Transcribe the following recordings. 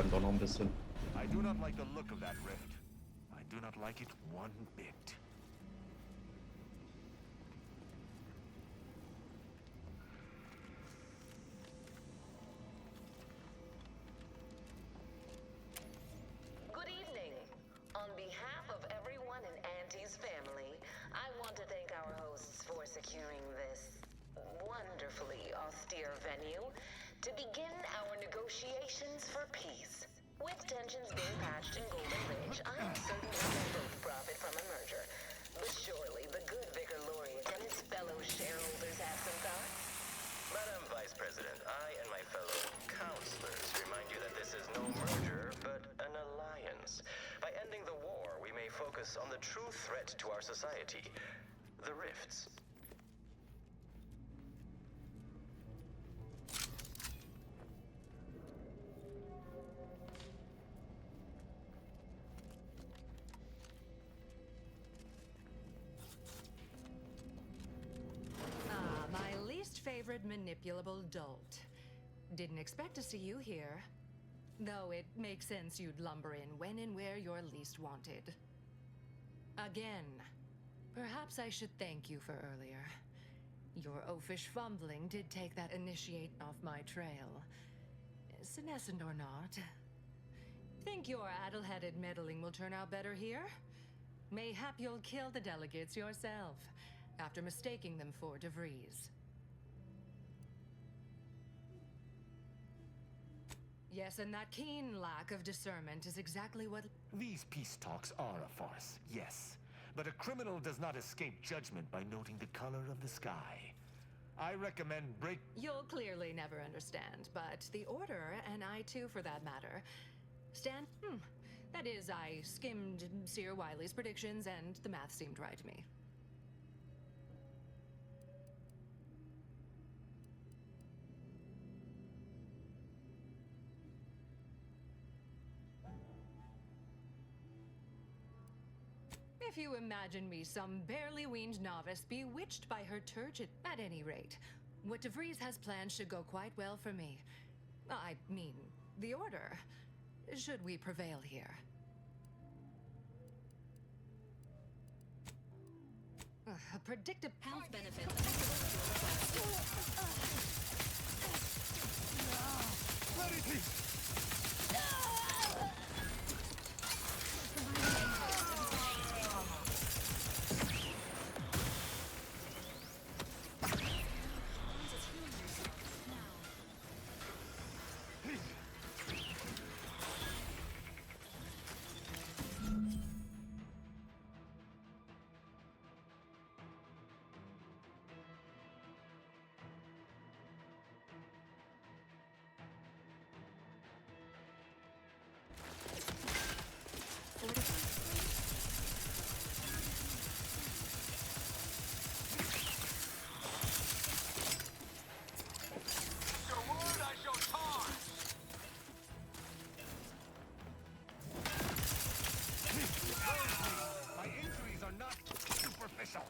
schreiben doch noch ein bisschen. I do not like the look of that rift. I do not like it one bit. Good evening. On behalf of everyone in Auntie's family, I want to thank our hosts for securing this wonderfully austere venue to begin our negotiations for peace. With tensions being patched in Golden Ridge, I am certain we can both profit from a merger. But surely the good Vicar Laureate and his fellow shareholders have some thoughts? Madam Vice President, I and my fellow counselors remind you that this is no merger, but an alliance. By ending the war, we may focus on the true threat to our society, the rifts. My least favorite manipulable dolt. Didn't expect to see you here. Though it makes sense you'd lumber in when and where you're least wanted. Again, perhaps I should thank you for earlier. Your oafish fumbling did take that initiate off my trail. Senescent or not. Think your addle-headed meddling will turn out better here? Mayhap you'll kill the delegates yourself, after mistaking them for de Vries. Yes, and that keen lack of discernment is exactly what... These peace talks are a farce, yes. But a criminal does not escape judgment by noting the color of the sky. I recommend You'll clearly never understand, but the Order, and I too for that matter, stand... That is, I skimmed Seer Wiley's predictions and the math seemed right to me. If you imagine me some barely weaned novice bewitched by her turgid... At any rate, what de Vries has planned should go quite well for me. I mean, the Order. Should we prevail here. A predictive health benefit. Clarity! My injuries are not superficial.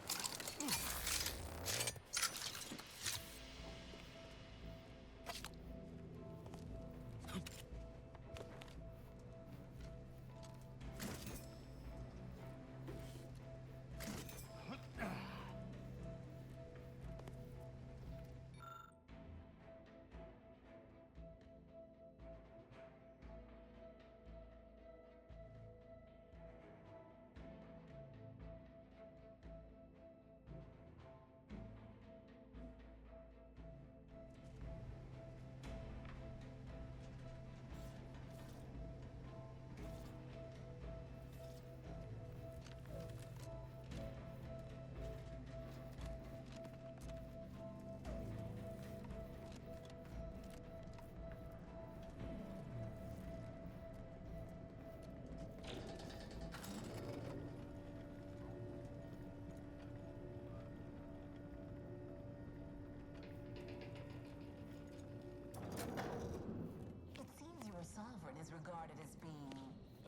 Sovereign is regarded as being...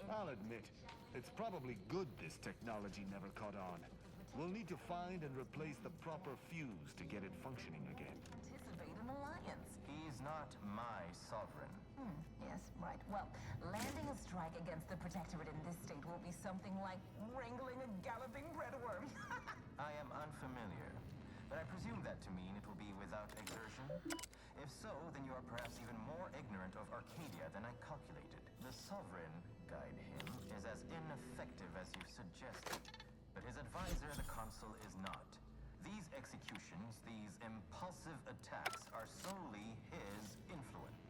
I'll admit, it's probably good this technology never caught on. We'll need to find and replace the proper fuse to get it functioning again. Anticipate an alliance. He's not my sovereign. Yes, Yes, right. Well, landing a strike against the Protectorate in this state will be something like wrangling a galloping breadworm. I am unfamiliar, but I presume that to mean it will be without exertion? If so, then you are perhaps even more ignorant of Arcadia than I calculated. The Sovereign, guide him, is as ineffective as you suggested. But his advisor, the Consul, is not. These executions, these impulsive attacks, are solely his influence.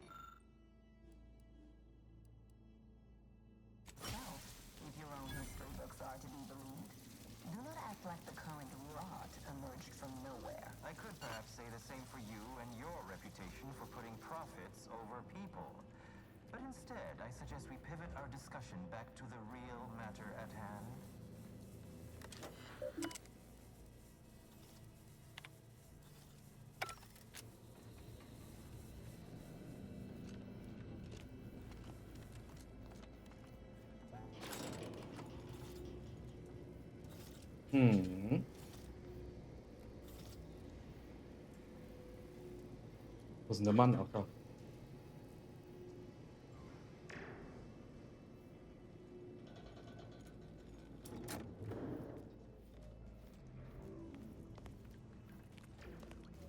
Well, if your own history books are to be believed, do not act like the current rot emerged from nowhere. I could perhaps say the same for you and your reputation for putting profits over people. But instead, I suggest we pivot our discussion back to the real matter at hand. Wo ist denn der Mann? Ach da.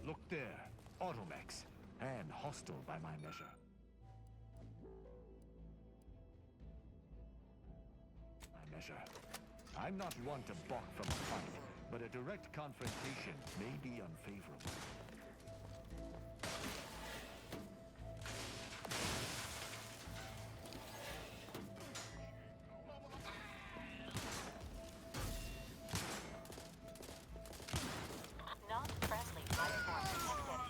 Look there. Automex. And hostile by my measure. I'm not one to balk from a fight, but a direct confrontation may be unfavorable. Not friendly platform detected.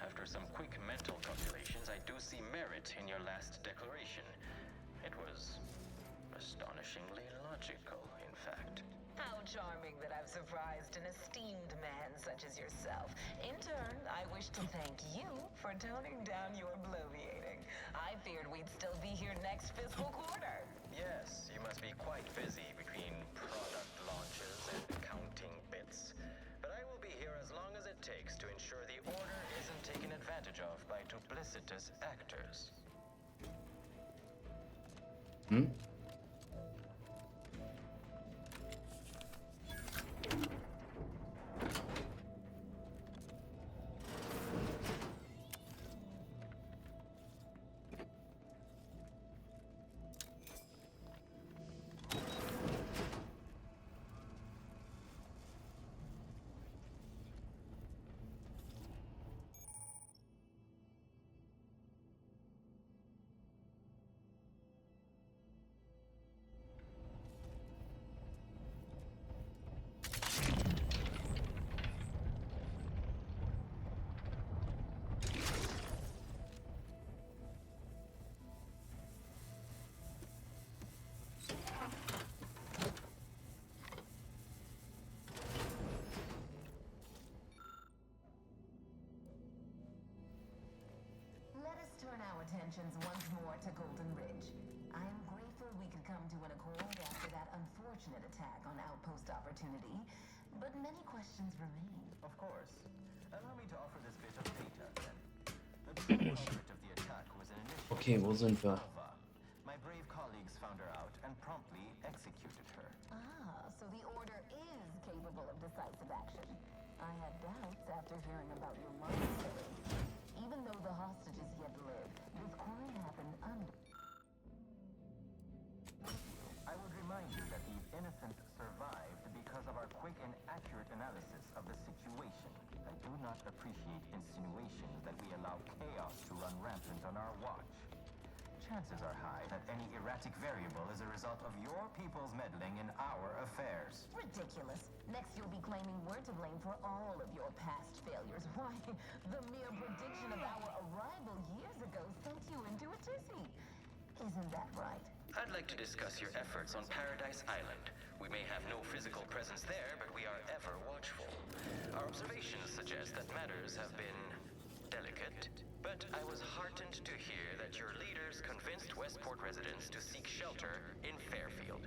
After some quick mental calculations, I do see merit in your last declaration. It was astonishingly logical, in fact. How charming that I've surprised an esteemed man such as yourself. In turn, I wish to thank you for toning down your bloviating. I feared we'd still be here next fiscal quarter. Yes, you must be quite busy between product launches and counting bits. But I will be here as long as it takes to ensure the order isn't taken advantage of by duplicitous actors. Let us turn our attentions once more to Golden Ridge. I am grateful we could come to an accord after that unfortunate attack on Outpost Opportunity, but many questions remain. Of course. Allow me to offer this bit of data, then. The true culprit of the attack was an initial... Okay, wo sind wir? Alva. My brave colleagues found her out and promptly executed her. Ah, so the Order is capable of decisive action. I had doubts after hearing about your monastery. Even though the hostages yet live, this crime happened under... I would remind you that these innocents survived because of our quick and accurate analysis of the situation. I do not appreciate insinuations that we allow chaos to run rampant on our watch. Chances are high that any erratic variable is a result of your people's meddling in our affairs. Ridiculous. Next you'll be claiming we're to blame for all of your past failures. Why, the mere prediction of our arrival years ago sent you into a tizzy. Isn't that right? I'd like to discuss your efforts on Paradise Island. We may have no physical presence there, but we are ever watchful. Our observations suggest that matters have been delicate, but I was heartened to hear that your leaders convinced Westport residents to seek shelter in Fairfield.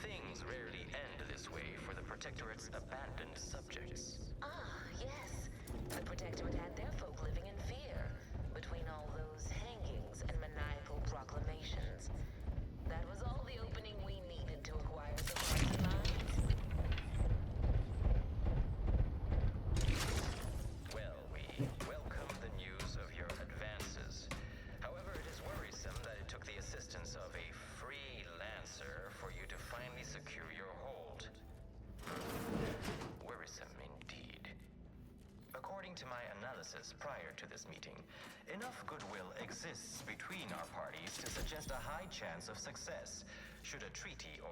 Things rarely end this way for the Protectorate's abandoned subjects. Ah, yes. The Protectorate had their folk living in fear between all those hangings and maniacal proclamations. That was all the opening we needed to acquire some hearts and minds. Well, we welcome the news of your advances. However, it is worrisome that it took the assistance of a freelancer for you to finally secure your hold. Worrisome indeed. According to my analysis prior to this meeting, enough goodwill exists between our parties to suggest a high chance of success should a treaty or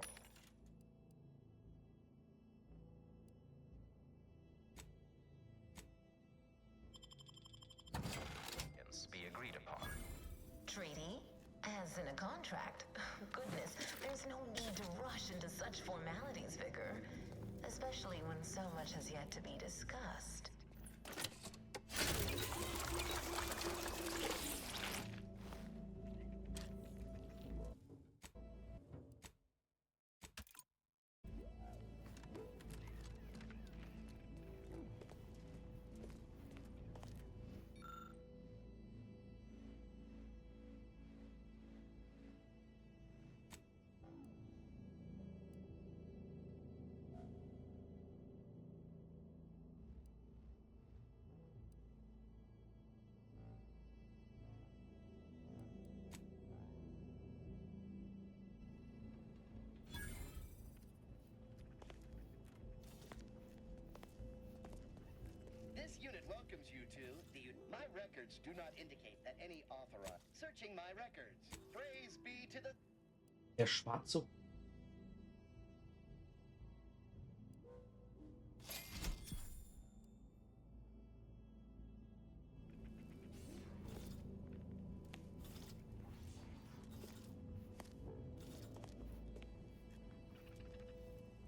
be agreed upon. Treaty? As in a contract? Goodness, there's no need to rush into such formalities, Vicar. Especially when so much has yet to be discussed. This unit welcomes you to my records do not indicate that any authorized. Searching my records. Praise be to the... Der Schwarze.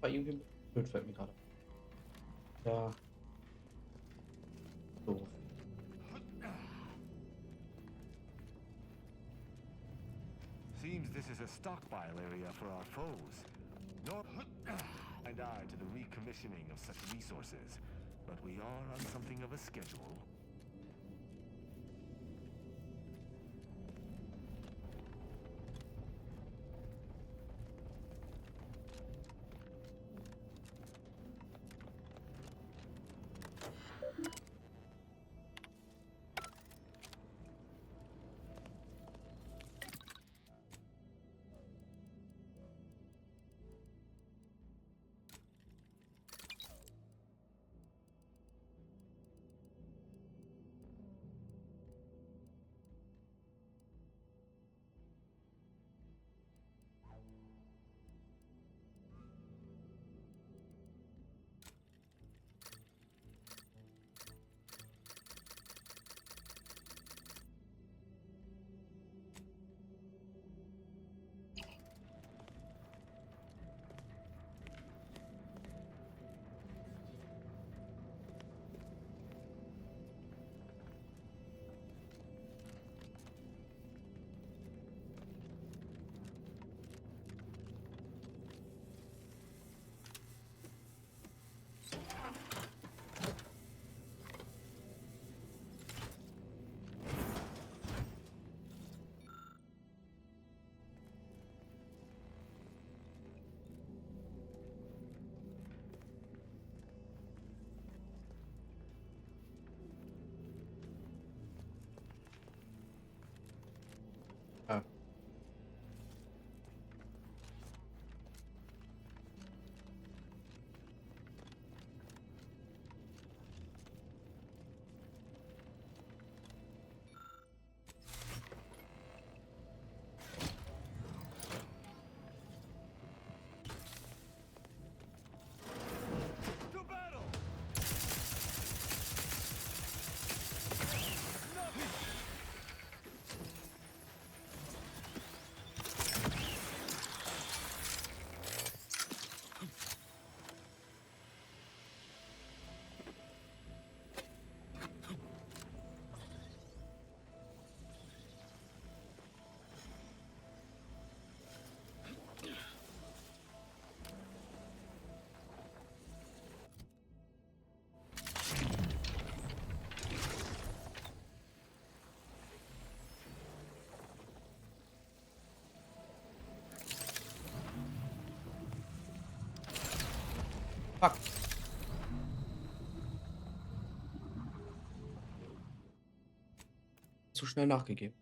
Bei irgendwie blöd fällt mir gerade. Ja. Doof. Seems this is a stockpile area for our foes. Nor and I to the recommissioning of such resources, but we are on something of a schedule. Zu schnell nachgegeben.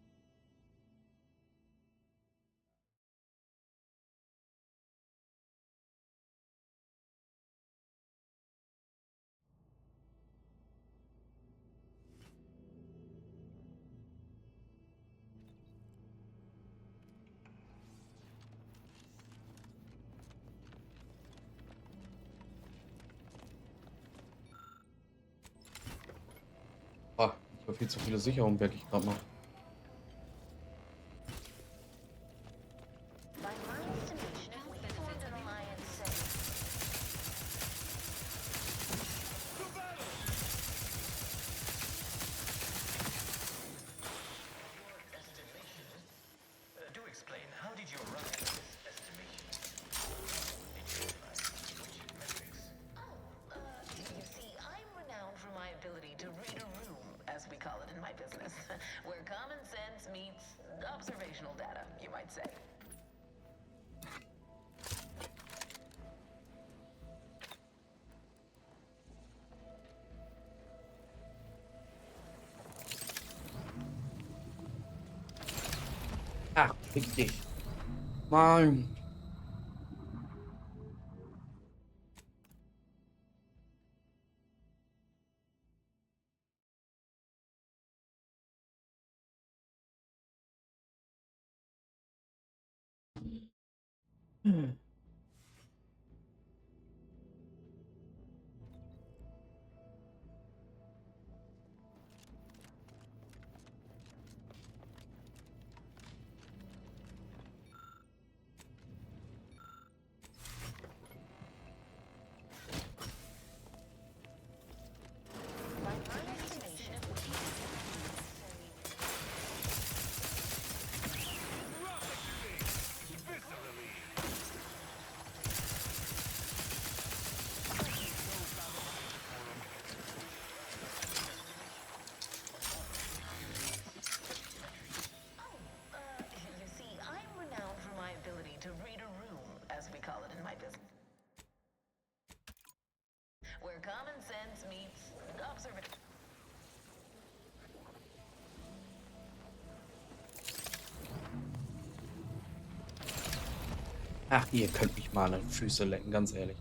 Ah, ich habe viel zu viele Sicherungen, merke ich gerade noch. By my estimation, if we formed an alliance, say, Do explain, how did you arrive at this estimation? Did you utilize which metrics? you see, I'm renowned for my ability to read a room, as we call it in my business, where common sense meets observational data, you might say. Ach, fick dich. Mann. Hm. By my estimation, if we you see, I'm renowned for my ability to read a room, as we call it in my business, where common sense meets observation. Ach, ihr könnt mich mal an den Füße lecken, ganz ehrlich.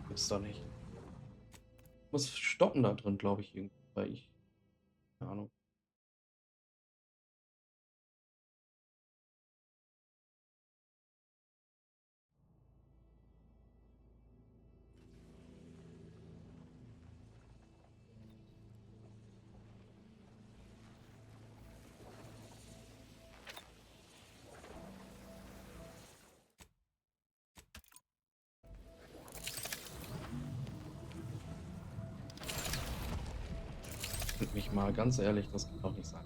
Gibt's doch nicht. Muss stoppen da drin, glaube ich, irgendwie, weil ich. Keine Ahnung. Könnt mich mal, ganz ehrlich, das kann doch nicht sein.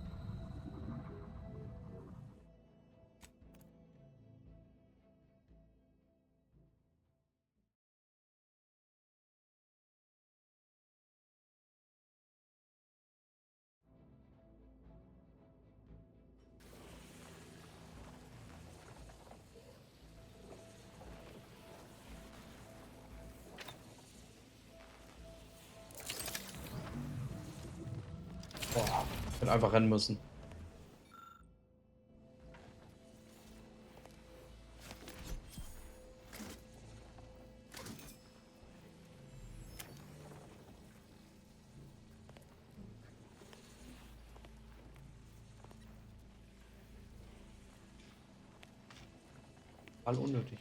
Boah, ich hätte einfach rennen müssen. All unnötig.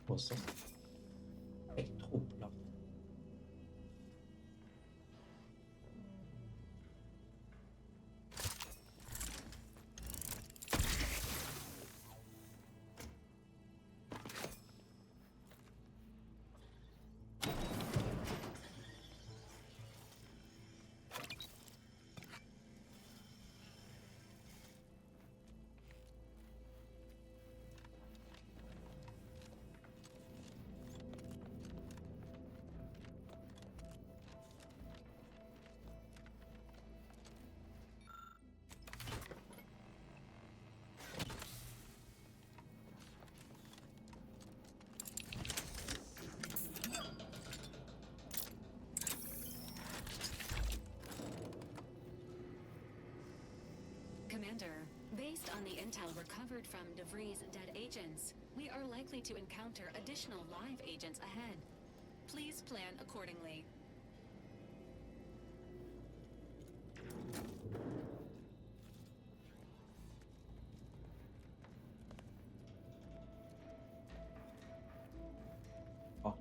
Wo ist das? Elektroblatt. on the intel recovered from de Vries' dead agents, we are likely to encounter additional live agents ahead. Please plan accordingly. Oh,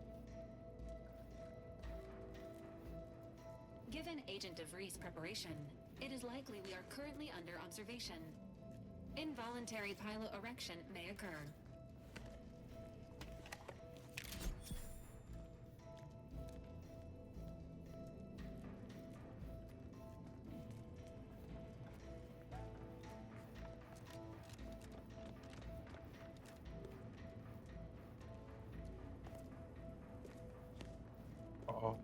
Given Agent de Vries' preparation, it is likely we are currently under observation. Involuntary piloerection may occur. oh.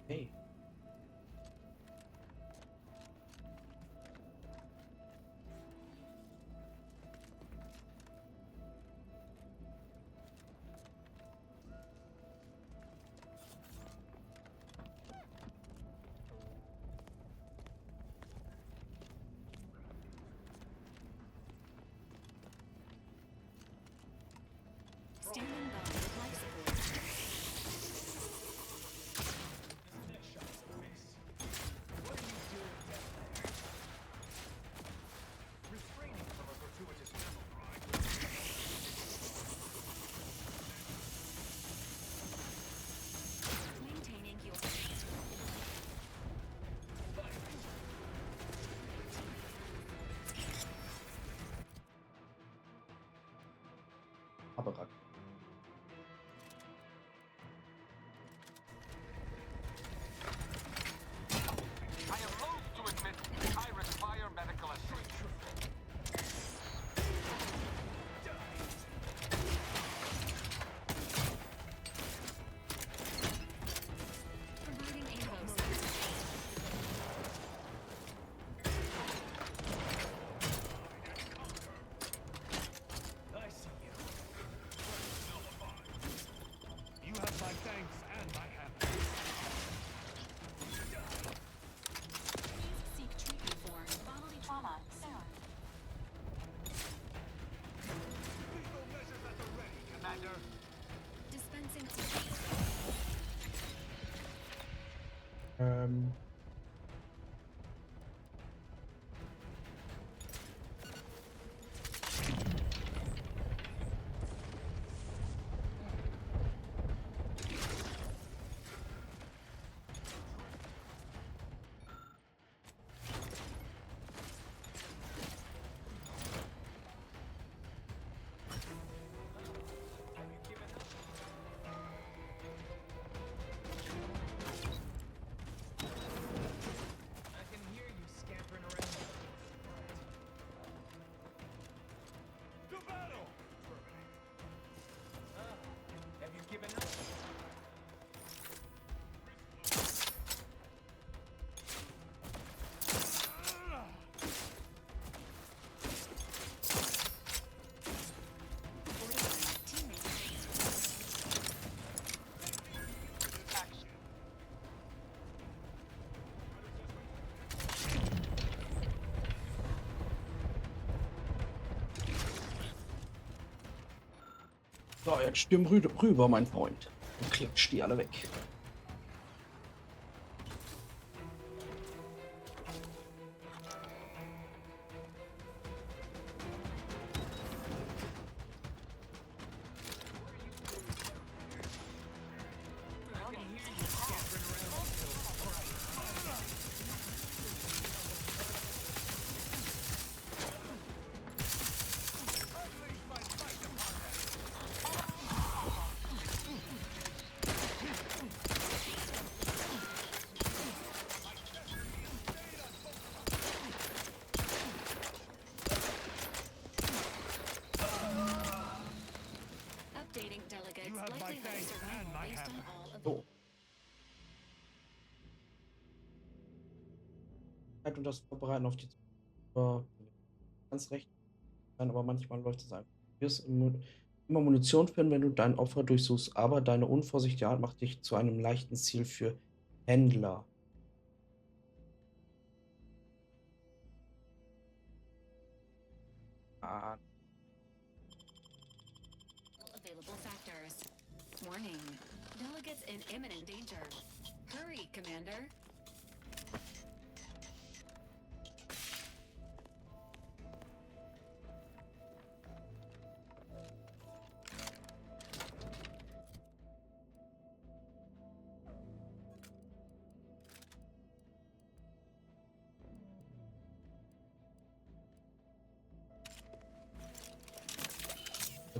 Hey. Standing by with life support. Maintaining your Aber I am loath to admit I require medical assistance. providing a host. You have my thanks and my happiness. Please seek treatment for bodily trauma soon. Lethal measures at the ready, Commander. Dispensing I can hear you scampering around. To battle! Have you given up? Action. So, jetzt stürm rüber, mein Freund. Und klatsch die alle weg. Zeit und das Vorbereiten auf die ganz recht sein, aber manchmal läuft es einfach. Du wirst immer Munition finden, wenn du dein Opfer durchsuchst, aber deine unvorsichtige Art macht dich zu einem leichten Ziel für Händler. Ah, Available factors. Warning. Delegates in imminent danger. Hurry, Commander.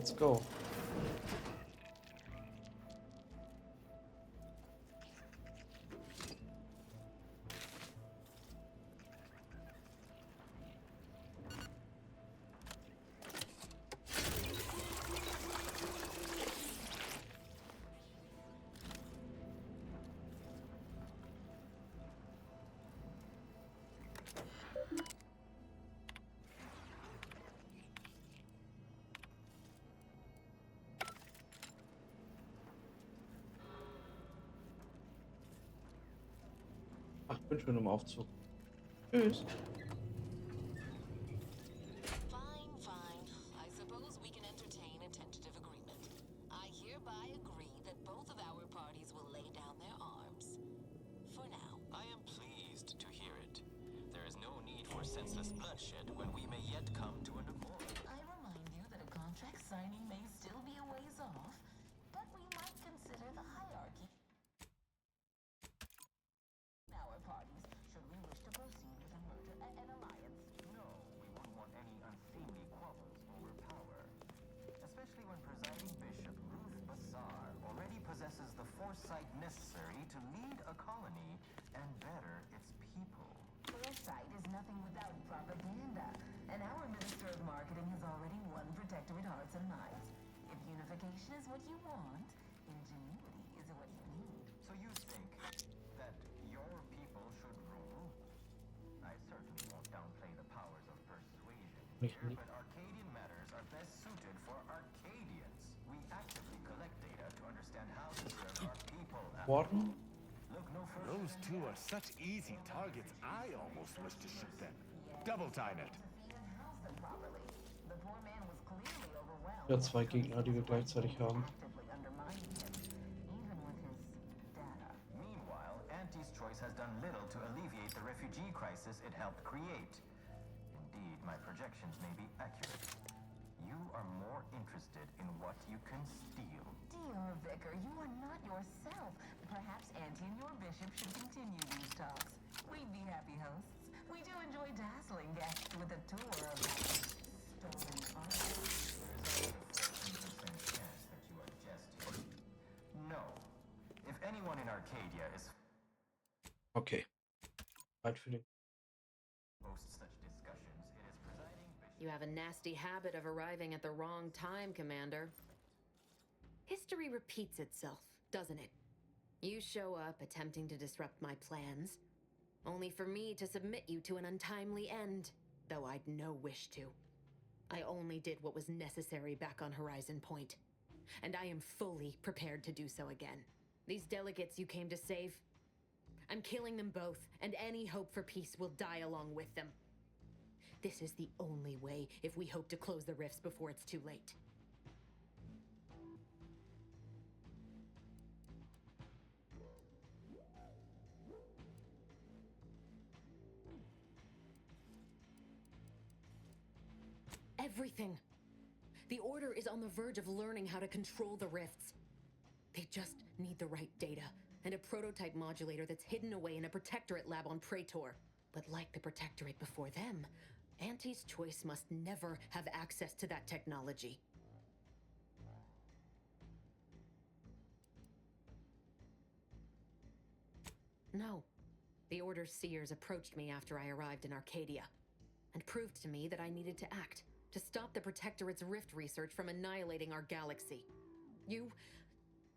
let's go. Ach, ich bin schon im Aufzug. Tschüss. Fine, fine. I suppose we can entertain a tentative agreement. I hereby agree that both of our parties will lay down their arms. For now. I am pleased to hear it. There is no need for senseless bloodshed when we may yet come to an accord. I remind you that a contract signing may still be a ways off, but we might consider the hierarchy. Our parties, should we wish to proceed with a merger, an alliance. No, we wouldn't want any unseemly squabbles over power. Especially when presiding bishop Ruth Bassar already possesses the foresight necessary to lead a colony and better its people. Foresight is nothing without propaganda, and our Minister of Marketing has already won Protectorate hearts and minds. If unification is what you want, ingenuity is what you need. So you think that your people should rule? I certainly won't downplay the powers of persuasion here, but Arcadian matters are best suited for Arcadians. We actively collect data to understand how to serve our people. What? Look no further. Those two are such easy targets, I almost wish to shoot them. Double time it. Feed and house them properly. The poor man was clearly overwhelmed. Ja, zwei Gegner, die wir gleichzeitig haben. Actively undermining him, even with his data. Meanwhile, Auntie's choice has done little to alleviate the refugee crisis it helped create. Indeed, my projections may be accurate. You are more interested in what you can steal. Dear Vicar, you are not yourself. Perhaps Auntie and your bishop should continue these talks. We'd be happy hosts. We do enjoy dazzling guests with a tour of stolen art. There is only a 14% chance that you are jesting. No. If anyone in Arcadia is Okay. Zeit für den. hosts such discussions, it is presiding bishop. You have a nasty habit of arriving at the wrong time, Commander. History repeats itself, doesn't it? You show up attempting to disrupt my plans, only for me to submit you to an untimely end, though I'd no wish to. I only did what was necessary back on Horizon Point, and I am fully prepared to do so again. These delegates you came to save, I'm killing them both, and any hope for peace will die along with them. This is the only way if we hope to close the rifts before it's too late. Everything. The Order is on the verge of learning how to control the rifts. They just need the right data and a prototype modulator that's hidden away in a Protectorate lab on Praetor. But like the Protectorate before them, Auntie's choice must never have access to that technology. No. The Order's seers approached me after I arrived in Arcadia and proved to me that I needed to act to stop the Protectorate's rift research from annihilating our galaxy. You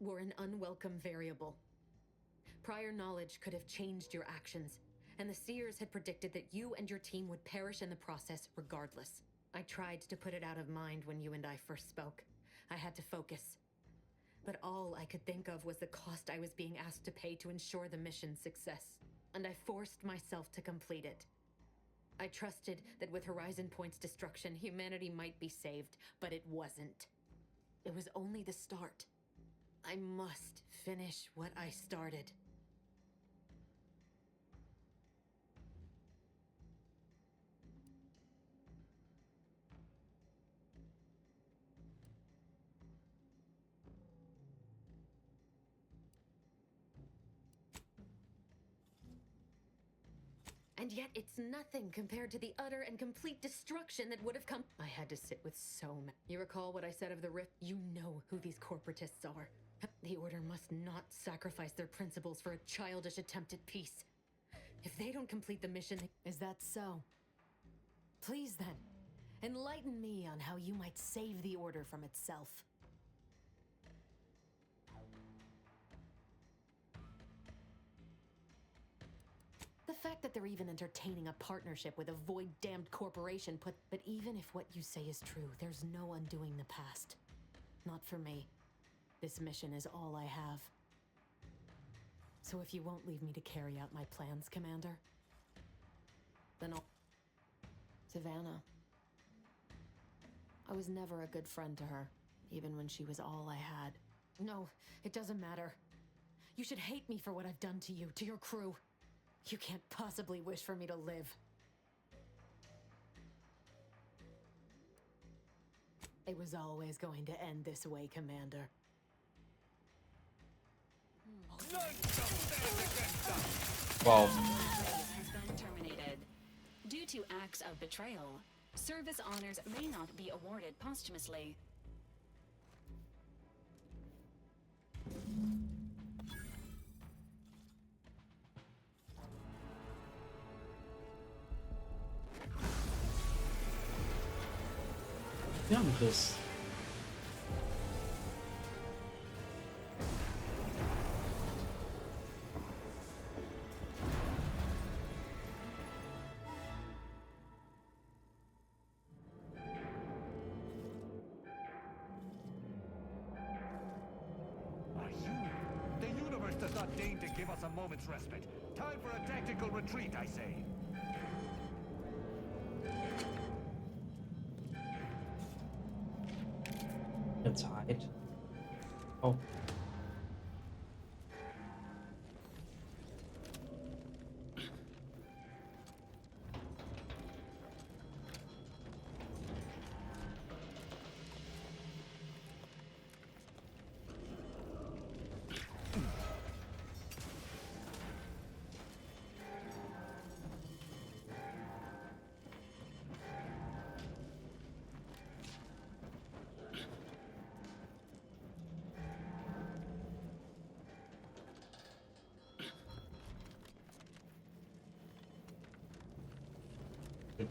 were an unwelcome variable. Prior knowledge could have changed your actions, and the seers had predicted that you and your team would perish in the process regardless. I tried to put it out of mind when you and I first spoke. I had to focus. But all I could think of was the cost I was being asked to pay to ensure the mission's success, and I forced myself to complete it. I trusted that with Horizon Point's destruction, humanity might be saved, but it wasn't. It was only the start. I must finish what I started. And yet it's nothing compared to the utter and complete destruction that would have come. I had to sit with so many. You recall what I said of the rift? You know who these corporatists are. The Order must not sacrifice their principles for a childish attempt at peace. If they don't complete the mission... Is that so? Please then, enlighten me on how you might save the Order from itself. The fact that they're even entertaining a partnership with a void-damned corporation But even if what you say is true, there's no undoing the past. Not for me. This mission is all I have. So if you won't leave me to carry out my plans, Commander, then I'll... Savannah. I was never a good friend to her, even when she was all I had. No, it doesn't matter. You should hate me for what I've done to you, to your crew. You can't possibly wish for me to live. It was always going to end this way, Commander. Wow. Has been terminated. Due to acts of betrayal, service honors may not be awarded posthumously. Ja, Chris. Are you? The universe does not deign to give us a moment's respite. Time for a tactical retreat, I say. Zeit. Oh.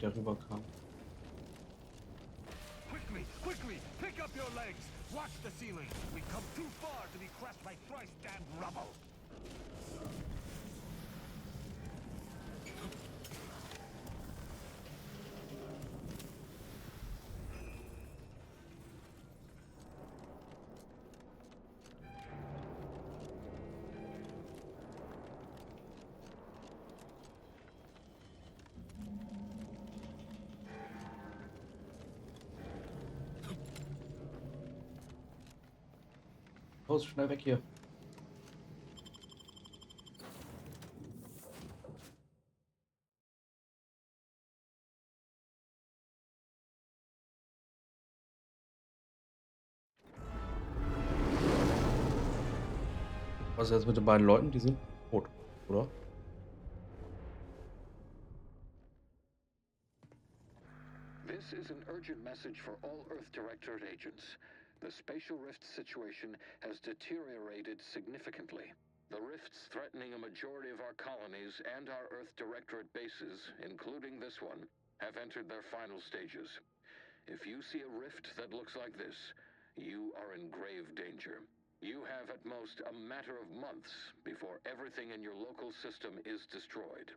Der rüberkam. Quickly, quickly, pick up your legs. Watch the ceiling. We've come too far to be crushed by thrice damned rubble. Los, schnell weg hier. Was ist jetzt mit den beiden Leuten? Die sind tot, oder? This is an urgent message for all Earth Directorate agents. The spatial rift situation has deteriorated significantly. The rifts threatening a majority of our colonies and our Earth Directorate bases, including this one, have entered their final stages. If you see a rift that looks like this, you are in grave danger. You have at most a matter of months before everything in your local system is destroyed.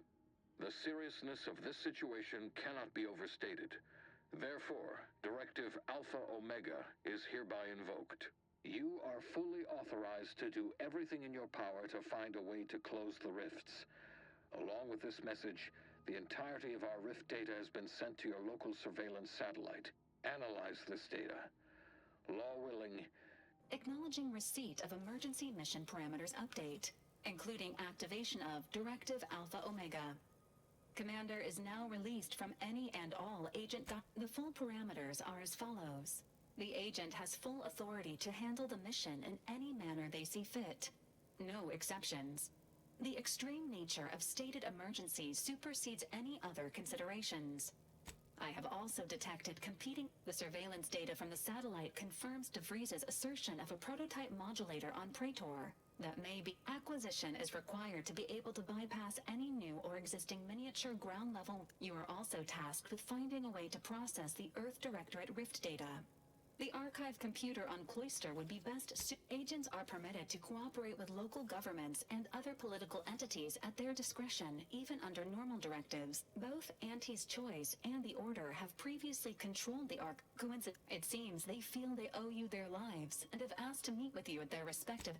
The seriousness of this situation cannot be overstated. Therefore, Directive Alpha Omega is hereby invoked. You are fully authorized to do everything in your power to find a way to close the rifts. Along with this message, the entirety of our rift data has been sent to your local surveillance satellite. Analyze this data. Law willing, Acknowledging receipt of emergency mission parameters update, including activation of Directive Alpha Omega. Commander is now released from any and all agent. The full parameters are as follows. The agent has full authority to handle the mission in any manner they see fit. No exceptions. The extreme nature of stated emergencies supersedes any other considerations. I have also detected competing. The surveillance data from the satellite confirms De Vries's assertion of a prototype modulator on Praetor. That may be. Acquisition is required to be able to bypass any new or existing miniature ground level. You are also tasked with finding a way to process the Earth Directorate Rift data. The archive computer on Cloister would be best. Agents are permitted to cooperate with local governments and other political entities at their discretion, even under normal directives. Both Auntie's Choice and the Order have previously controlled the arc. It seems they feel they owe you their lives and have asked to meet with you at their respective.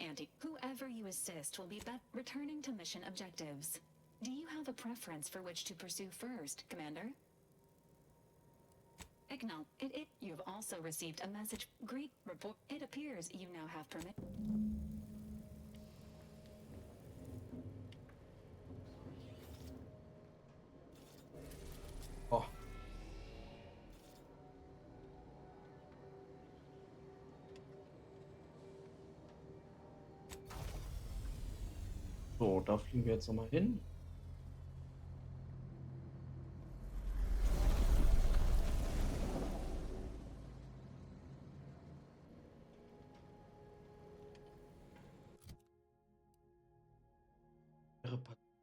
Auntie, whoever you assist will be returning to mission objectives. Do you have a preference for which to pursue first, Commander? Acknowledge it. You have also received a message. Greet report. It appears you now have permit. Oh. So, da fliegen wir jetzt nochmal hin.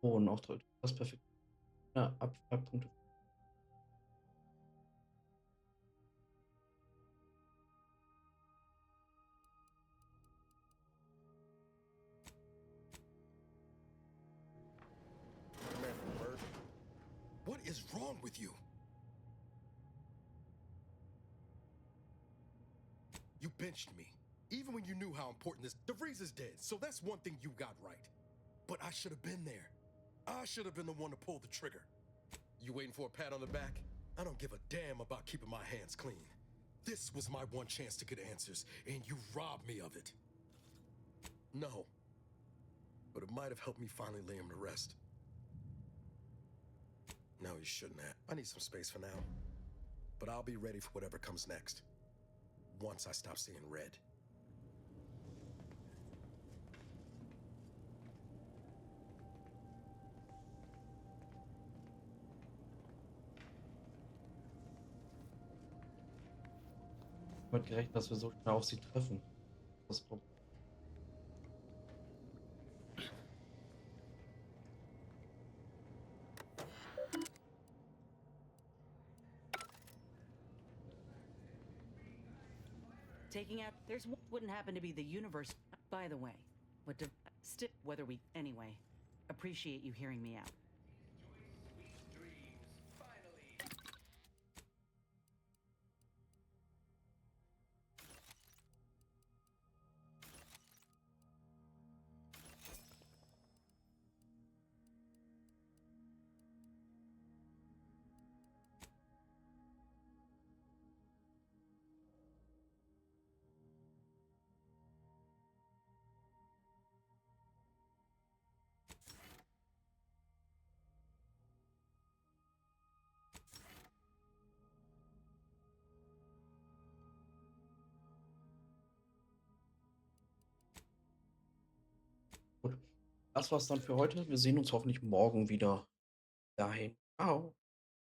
Patronen auch das perfekt. Ja, Abfallpunkte. What is wrong with you? You benched me, even when you knew how important this. De Vries is dead, so that's one thing you got right. But I should have been there. I should have been the one to pull the trigger. You waiting for a pat on the back? I don't give a damn about keeping my hands clean. This was my one chance to get answers, and you robbed me of it. No. But it might have helped me finally lay him to rest. No, you shouldn't have. I need some space for now. But I'll be ready for whatever comes next. Once I stop seeing red. Damit gerechnet, dass wir so schnell auf sie treffen. Das Problem. Taking out, wouldn't happen to be the universe. By the way, whether we, anyway, appreciate you hearing me out. Gut. Das war's dann für heute. Wir sehen uns hoffentlich morgen wieder. Dahin. Ciao.